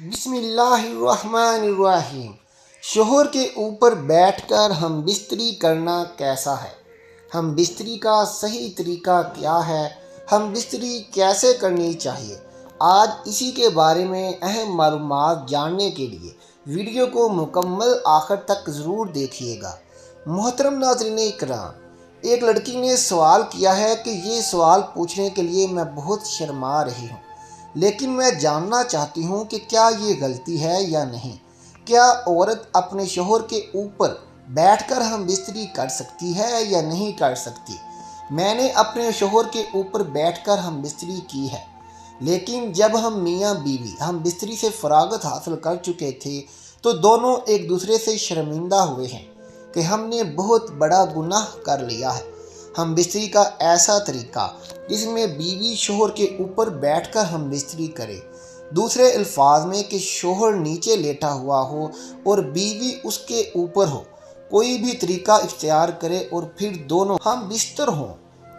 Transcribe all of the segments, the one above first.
बिस्मिल्लाहिर्रहमानिर्रहीम। शोहर के ऊपर बैठकर हम बिस्तरी करना कैसा है? हम बिस्तरी का सही तरीका क्या है? हम बिस्तरी कैसे करनी चाहिए? आज इसी के बारे में अहम मालूमात जानने के लिए वीडियो को मुकम्मल आखिर तक ज़रूर देखिएगा। मोहतरम नाज़रीन इकराम, एक लड़की ने सवाल किया है कि ये सवाल पूछने के लिए मैं बहुत शर्मा रही हूँ, लेकिन मैं जानना चाहती हूँ कि क्या ये गलती है या नहीं। क्या औरत अपने शोहर के ऊपर बैठकर हम बिस्तरी कर सकती है या नहीं कर सकती? मैंने अपने शोहर के ऊपर बैठकर हम बिस्तरी की है, लेकिन जब हम मियाँ बीवी हम बिस्तरी से फरागत हासिल कर चुके थे तो दोनों एक दूसरे से शर्मिंदा हुए हैं कि हमने बहुत बड़ा गुनाह कर लिया है। हम बिस्तरी का ऐसा तरीका जिसमें बीवी शोहर के ऊपर बैठकर हम बिस्तरी करे, दूसरे अल्फाज में कि शोहर नीचे लेटा हुआ हो और बीवी उसके ऊपर हो, कोई भी तरीका इख्तियार करे और फिर दोनों हम बिस्तर हों,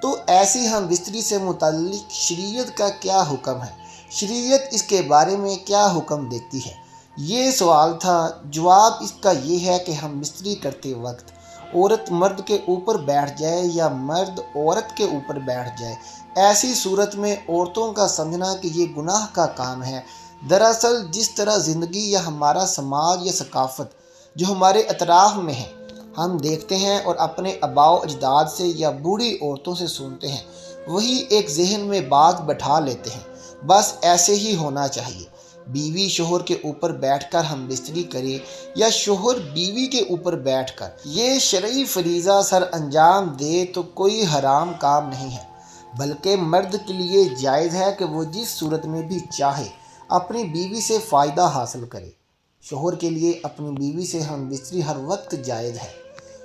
तो ऐसी हम बिस्तरी से मुताल्लिक शरीयत का क्या हुक्म है? शरीयत इसके बारे में क्या हुक्म देती है? ये सवाल था। जवाब इसका ये है कि हम बिस्तरी करते वक्त औरत मर्द के ऊपर बैठ जाए या मर्द औरत के ऊपर बैठ जाए, ऐसी सूरत में औरतों का समझना कि ये गुनाह का काम है। दरअसल जिस तरह ज़िंदगी या हमारा समाज या सकाफ़त जो हमारे अतराफ़ में है, हम देखते हैं और अपने आबाओ अजदाद से या बूढ़ी औरतों से सुनते हैं, वही एक जहन में बात बैठा लेते हैं। बस ऐसे ही होना चाहिए। बीवी शोहर के ऊपर बैठकर हम बिस्तरी करे या शोहर बीवी के ऊपर बैठकर ये शरई फरीज़ा सर अंजाम दे तो कोई हराम काम नहीं है, बल्कि मर्द के लिए जायज़ है कि वो जिस सूरत में भी चाहे अपनी बीवी से फ़ायदा हासिल करे। शोहर के लिए अपनी बीवी से हम बिस्तरी हर वक्त जायज़ है।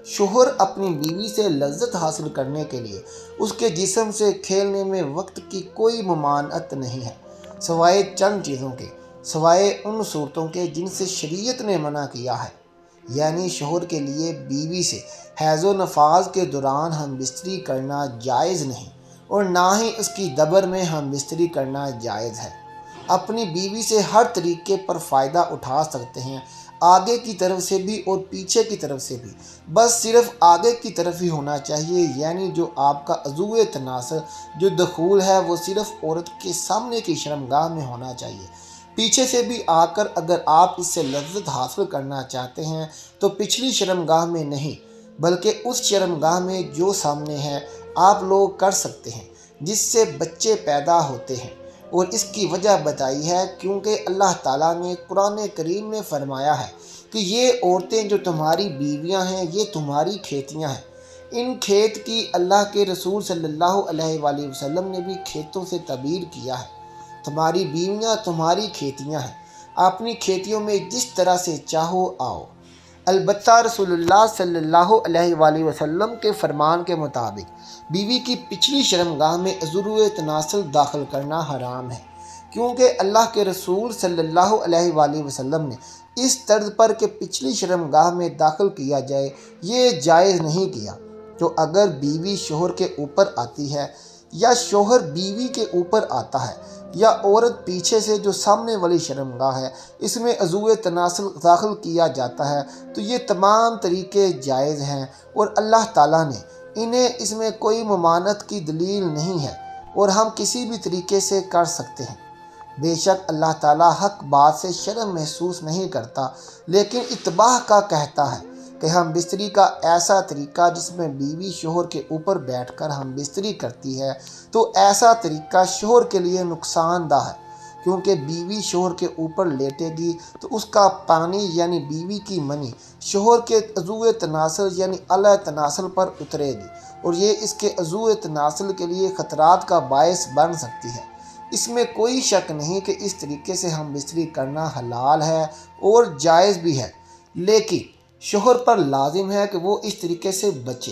शोहर अपनी बीवी से लज्जत हासिल करने के लिए उसके जिस्म से खेलने में वक्त की कोई ममानत नहीं है, सवाए चंद चीज़ों के, सवाए उन सूरतों के जिनसे शरीयत ने मना किया है। यानी शोहर के लिए बीवी से हैज़ो नफाज के दौरान हम बिस्तरी करना जायज़ नहीं और ना ही उसकी दबर में हम बिस्तरी करना जायज़ है। अपनी बीवी से हर तरीके पर फ़ायदा उठा सकते हैं, आगे की तरफ से भी और पीछे की तरफ से भी, बस सिर्फ आगे की तरफ ही होना चाहिए। यानी जो आपका अज़ूए तनासर जो दखूल है वो सिर्फ औरत के सामने की शर्मगाह में होना चाहिए। पीछे से भी आकर अगर आप इससे लज्जत हासिल करना चाहते हैं तो पिछली शर्मगाह में नहीं, बल्कि उस शर्मगाह में जो सामने है आप लोग कर सकते हैं, जिससे बच्चे पैदा होते हैं। और इसकी वजह बताई है क्योंकि अल्लाह ताला ने कुरान करीम में फरमाया है कि ये औरतें जो तुम्हारी बीवियां हैं ये तुम्हारी खेतियां हैं। इन खेत की अल्लाह के रसूल सल्लल्लाहु अलैहि वसल्लम ने भी खेतों से तबीर किया है। तुम्हारी बीवियां तुम्हारी खेतियां हैं, अपनी खेतियों में जिस तरह से चाहो आओ। अलबत्ता रसूलुल्लाह सल्लल्लाहु अलैहि वसल्लम के फरमान के मुताबिक बीवी की पिछली शर्मगाह में अज़ुर्वे तनासल दाखिल करना हराम है, क्योंकि अल्लाह के रसूल सल्लल्लाहु अलैहि वसल्लम ने इस तर्ज पर कि पिछली शर्मगाह में दाखिल किया जाए ये जायज़ नहीं किया। तो अगर बीवी शोहर के ऊपर आती है या शोहर बीवी के ऊपर आता है या औरत पीछे से जो सामने वाली शर्मगाह है इसमें अज़ुए तनासल दाखिल किया जाता है, तो ये तमाम तरीके जायज़ हैं और अल्लाह ताला ने इन्हें इसमें कोई ममानत की दलील नहीं है और हम किसी भी तरीके से कर सकते हैं। बेशक अल्लाह ताला हक बात से शर्म महसूस नहीं करता, लेकिन इत्बाह का कहता है कि हम बिस्तरी का ऐसा तरीका जिसमें बीवी शोहर के ऊपर बैठकर हम बिस्तरी करती है, तो ऐसा तरीका शोहर के लिए नुकसानदा है, क्योंकि बीवी शोहर के ऊपर लेटेगी तो उसका पानी यानी बीवी की मनी शोहर के अज़ूए तनासल यानी अला तनासल पर उतरेगी और ये इसके अज़ूए तनासल के लिए ख़तरात का बायस बन सकती है। इसमें कोई शक नहीं कि इस तरीके से हम बिस्तरी करना हलाल है और जायज़ भी है, लेकिन शोहर पर लाजिम है कि वो इस तरीके से बचे,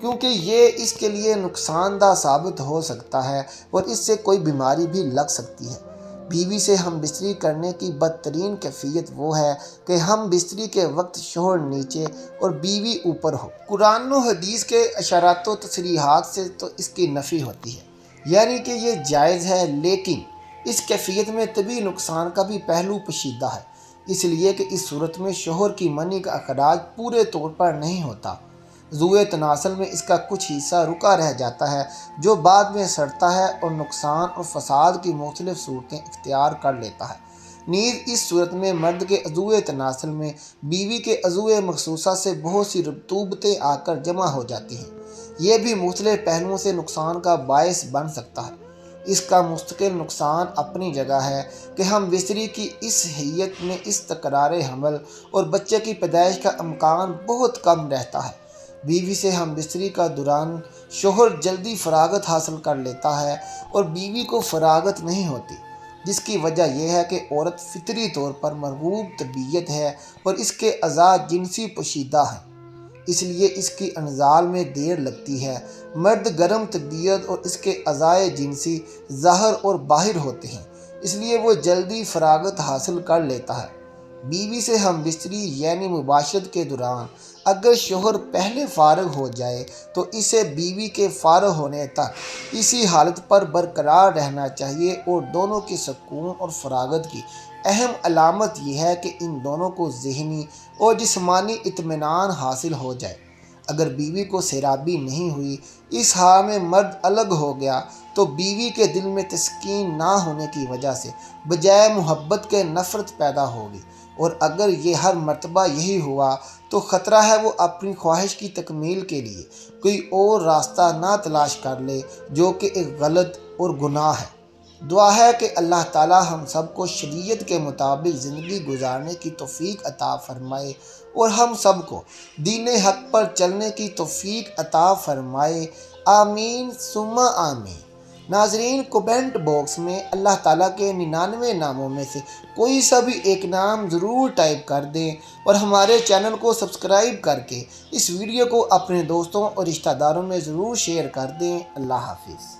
क्योंकि ये इसके लिए नुकसानदा साबित हो सकता है और इससे कोई बीमारी भी लग सकती है। बीवी से हम बिस्तरी करने की बदतरीन कैफियत वो है कि हम बिस्तरी के वक्त शोहर नीचे और बीवी ऊपर हो। कुरान और हदीस के इशारात व तसरीहात से तो इसकी नफ़ी होती है, यानी कि ये जायज़ है, लेकिन اس کیفیت میں طبی نقصان کا بھی پہلو پوشیدہ ہے، اس لیے کہ اس صورت میں شوہر کی منی کا اخراج پورے طور پر نہیں ہوتا۔ ضوء تناسل میں اس کا کچھ حصہ رکا رہ جاتا ہے جو بعد میں سڑتا ہے اور نقصان اور فساد کی مختلف صورتیں اختیار کر لیتا ہے۔ نیز اس صورت میں مرد کے عضوِ تناسل میں بیوی کے عضوِ مخصوصہ سے بہت سی رطوبتیں آ کر جمع ہو جاتی ہیں۔ یہ بھی مختلف پہلوؤں سے نقصان کا باعث بن سکتا ہے۔ اس کا مستقل نقصان اپنی جگہ ہے کہ ہم بستری کی اس حیت میں استقرار حمل اور بچے کی پیدائش کا امکان بہت کم رہتا ہے۔ بیوی سے ہم بستری کا دوران شوہر جلدی فراغت حاصل کر لیتا ہے اور بیوی کو فراغت نہیں ہوتی، جس کی وجہ یہ ہے کہ عورت فطری طور پر مرغوب طبیعت ہے اور اس کے اعضاء جنسی پوشیدہ ہیں، اس لیے اس کی انزال میں دیر لگتی ہے۔ مرد گرم طبیعت اور اس کے اعضائے جنسی ظاہر اور باہر ہوتے ہیں، اس لیے وہ جلدی فراغت حاصل کر لیتا ہے۔ بیوی سے ہم بستری یعنی مباشرت کے دوران اگر شوہر پہلے فارغ ہو جائے تو اسے بیوی کے فارغ ہونے تک اسی حالت پر برقرار رہنا چاہیے، اور دونوں کے سکون اور فراغت کی اہم علامت یہ ہے کہ ان دونوں کو ذہنی اور جسمانی اطمینان حاصل ہو جائے۔ اگر بیوی کو سیرابی نہیں ہوئی، اس حال میں مرد الگ ہو گیا، تو بیوی کے دل میں تسکین نہ ہونے کی وجہ سے بجائے محبت کے نفرت پیدا ہوگی، اور اگر یہ ہر مرتبہ یہی ہوا تو خطرہ ہے وہ اپنی خواہش کی تکمیل کے لیے کوئی اور راستہ نہ تلاش کر لے، جو کہ ایک غلط اور گناہ ہے۔ دعا ہے کہ اللہ تعالی ہم سب کو شریعت کے مطابق زندگی گزارنے کی توفیق عطا فرمائے اور ہم سب کو دین حق پر چلنے کی توفیق عطا فرمائے، آمین ثم آمین۔ ناظرین، کومنٹ باکس میں اللہ تعالیٰ کے 99 ناموں میں سے کوئی سا بھی ایک نام ضرور ٹائپ کر دیں، اور ہمارے چینل کو سبسکرائب کر کے اس ویڈیو کو اپنے دوستوں اور رشتہ داروں میں ضرور شیئر کر دیں۔ اللہ حافظ۔